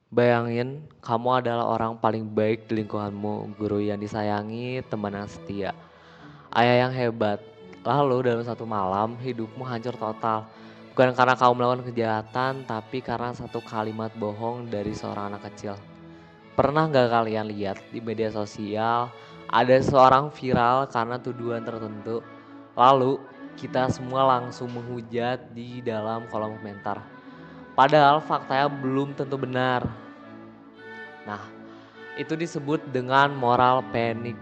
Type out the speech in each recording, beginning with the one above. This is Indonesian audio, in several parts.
Bayangin, kamu adalah orang paling baik di lingkunganmu, guru yang disayangi, teman yang setia, ayah yang hebat. Lalu dalam satu malam, hidupmu hancur total. Bukan karena kamu melakukan kejahatan, tapi karena satu kalimat bohong dari seorang anak kecil. Pernah nggak kalian lihat di media sosial, ada seorang viral karena tuduhan tertentu, lalu kita semua langsung menghujat di dalam kolom komentar. Padahal faktanya belum tentu benar. Nah, itu disebut dengan moral panic.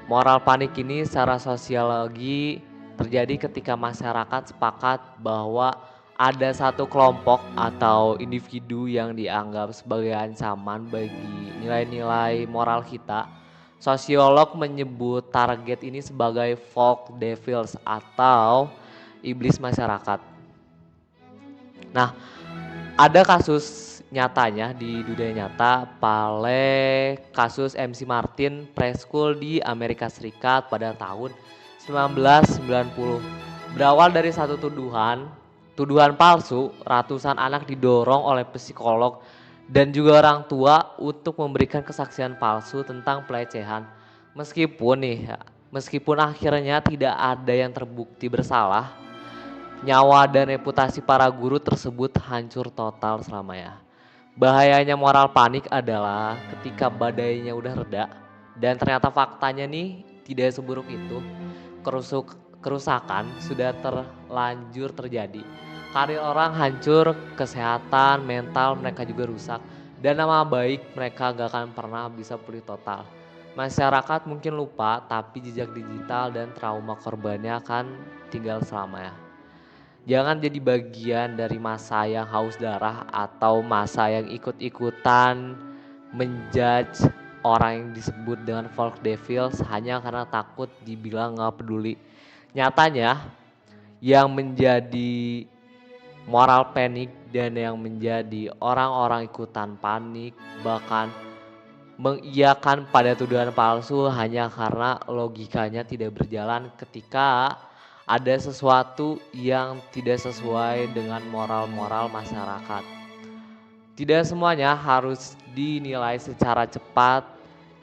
Moral panik ini secara sosiologi terjadi ketika masyarakat sepakat bahwa ada satu kelompok atau individu yang dianggap sebagai ancaman bagi nilai-nilai moral kita. Sosiolog menyebut target ini sebagai folk devils atau iblis masyarakat. Nah, ada kasus nyatanya di dunia nyata, kasus MC Martin preschool di Amerika Serikat pada tahun 1990. Berawal dari satu tuduhan palsu, ratusan anak didorong oleh psikolog dan juga orang tua untuk memberikan kesaksian palsu tentang pelecehan. Meskipun akhirnya tidak ada yang terbukti bersalah, nyawa dan reputasi para guru tersebut hancur total selamanya. Bahayanya moral panik adalah ketika badainya udah reda dan ternyata faktanya nih tidak seburuk itu. Kerusakan sudah terlanjur terjadi. Karir orang hancur, kesehatan mental mereka juga rusak, dan nama baik mereka gak akan pernah bisa pulih total. Masyarakat mungkin lupa, tapi jejak digital dan trauma korbannya akan tinggal selamanya. Jangan jadi bagian dari masa yang haus darah atau masa yang ikut-ikutan menjudge orang yang disebut dengan folk devils hanya karena takut dibilang gak peduli. Nyatanya yang menjadi moral panic dan yang menjadi orang-orang ikutan panik bahkan mengiyakan pada tuduhan palsu hanya karena logikanya tidak berjalan ketika ada sesuatu yang tidak sesuai dengan moral-moral masyarakat. Tidak semuanya harus dinilai secara cepat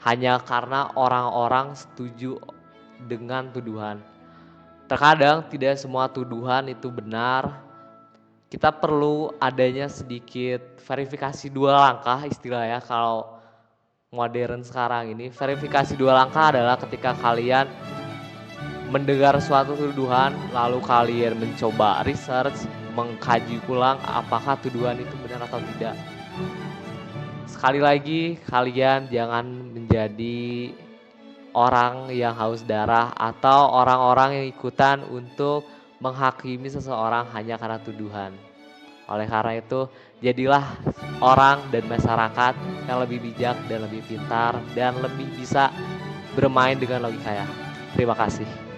hanya karena orang-orang setuju dengan tuduhan. Terkadang tidak semua tuduhan itu benar. Kita perlu adanya sedikit verifikasi dua langkah istilahnya kalau modern sekarang ini. Verifikasi dua langkah adalah ketika kalian mendengar suatu tuduhan, lalu kalian mencoba research, mengkaji ulang apakah tuduhan itu benar atau tidak. Sekali lagi, kalian jangan menjadi orang yang haus darah atau orang-orang yang ikutan untuk menghakimi seseorang hanya karena tuduhan. Oleh karena itu, jadilah orang dan masyarakat yang lebih bijak dan lebih pintar dan lebih bisa bermain dengan logikanya. Terima kasih.